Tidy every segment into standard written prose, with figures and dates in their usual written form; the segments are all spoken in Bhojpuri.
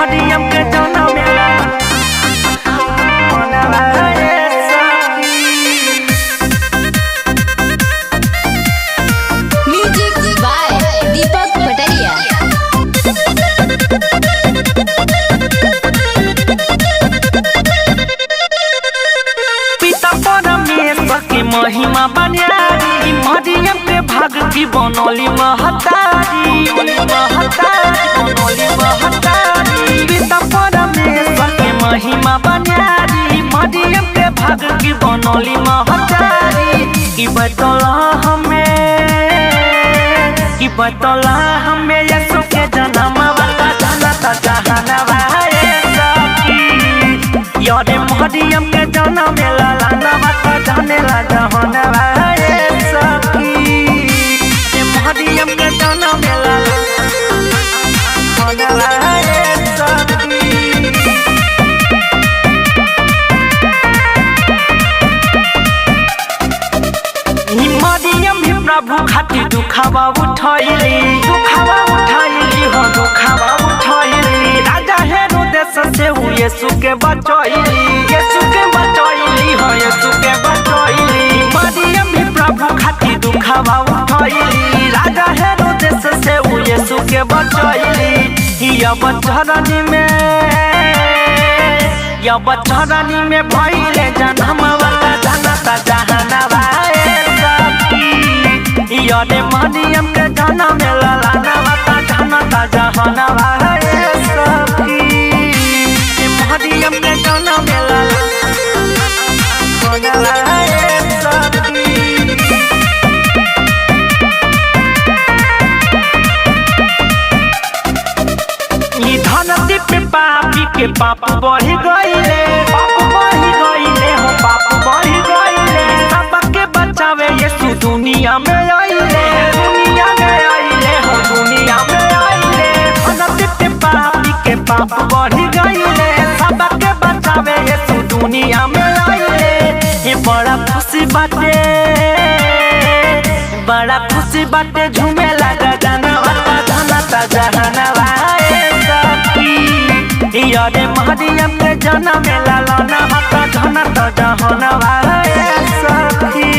मरियम के जन्म मेला म्यूजिक बाय दीपक पटरिया। पिता परमेश्वर के महिमा बनियारी मरियम के भाग की बनोली महतारी पिता परमेश्वर के महिमा बनियारी मरियम के भाग की बनोली महतारी की बतौला हमें यीशु के जन्म वाला जनता जहानवा यारे मरियम के जन्म मेला लानवा का जाने ला जहानवा सखी मरियम के जन्म मेला लानवा सखी मरियम भी प्रभु खातिर दुखावा उठैली राजा हेरोदेस से यीशु के बचैली मरियम भी प्रभु खातिर दुखावा उठैली राजा हेरोदेस से यीशु के बचैली यब चरनी में भइले जन्म वाला जनता जहानवा यारे मरियम के जन्म मेला लानवा का जनता जहानवा सखी मरियम के जन्म मेला धरती पे पापी के पाप बढ़ गईले सबके बचावे यीशु दुनिया में आइले धरती पे पापी के पाप बढ़ गईले सबके बचावे यीशु दुनिया में आइले ये बड़ा खुशी बाटे झूमे लगा जनता जहानवा यारे मरियम के जन्म मेला लानवा का जनता जहानवा सखी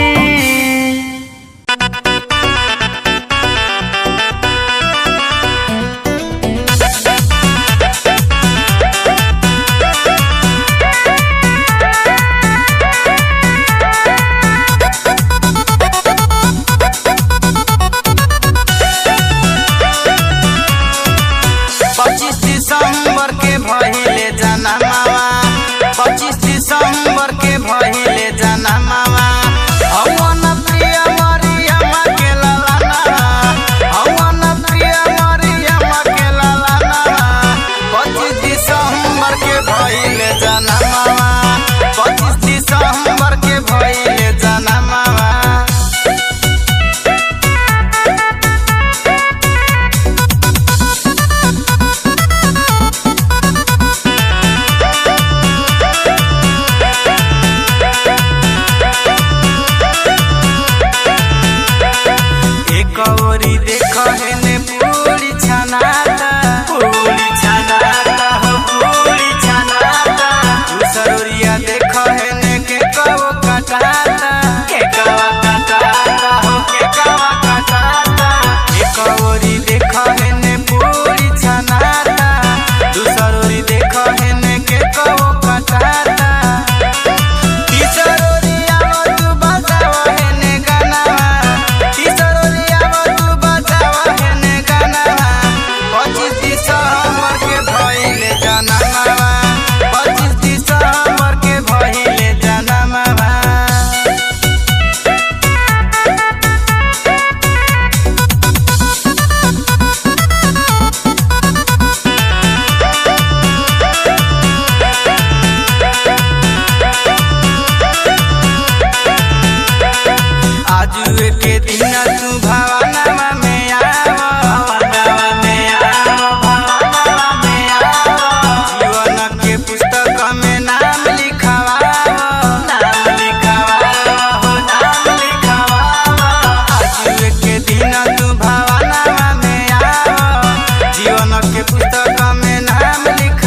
पुस्तक में नाम लिखा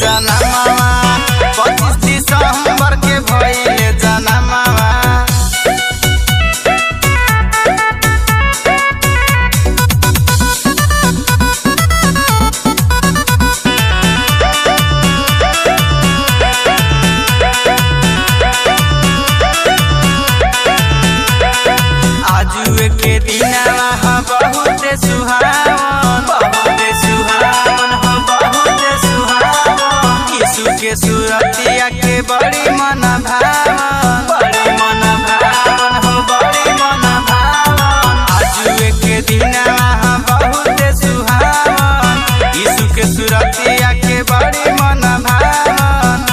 जनमवा 25 दिसंबर के भइले जनमवा। आजुए के दिनवा ह बहुत सुहावन, बहुत सुहावन ह बहुत सुहावन। यीशु के सूरतिया के बड़ी मन भावन, बड़ी मन भावन हो बड़ी मन भावन। आजुए के दिनवा ह बहुत सुहावन, यीशु के सूरतिया के बड़ी मन भावन।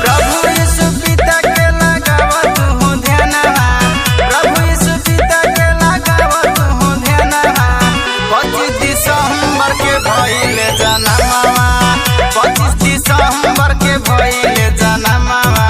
प्रभु यीशु पिता के लगावत हूँ ध्यानवा, प्रभु यीशु पिता के लगावत हूँ ध्यानवा। 25 दिसंबर के भइले जनमवा, 25 दिसंबर के भइले जनमवा।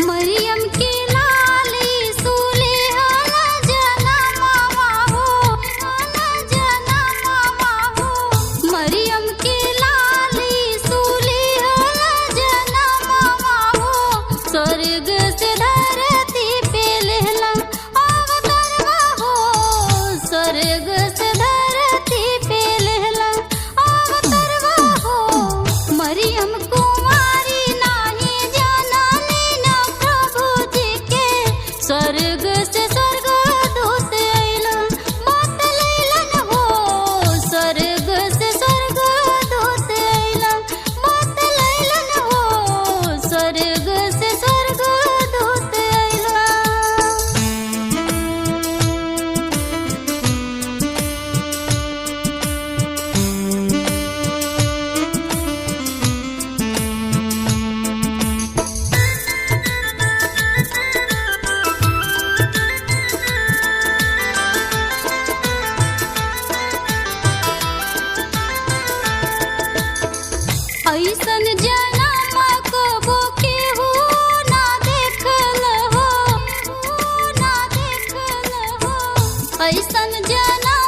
मरियम के लाली सुलेहना जनमवा हो, जनमवा हो। मरियम के लाली सुलेहना जनमवा हो। स्वर्ग से धरती पे लहला अवतरवा हो, स्वर्ग से धरती पे लहला अवतरवा हो। मरियम कुमारी नाही जननी न प्रभु जी के, स्वर्ग से स्वर्गदूत अइलन बतलैलन हो, स्वर्ग से स्वर्गदूत अइलन बतलैलन हो, स्वर्ग से स्वर्गदूत अइलन। ऐसन जनम कबो केहू ना देखल हो, ना देखल हो। ऐसन जनम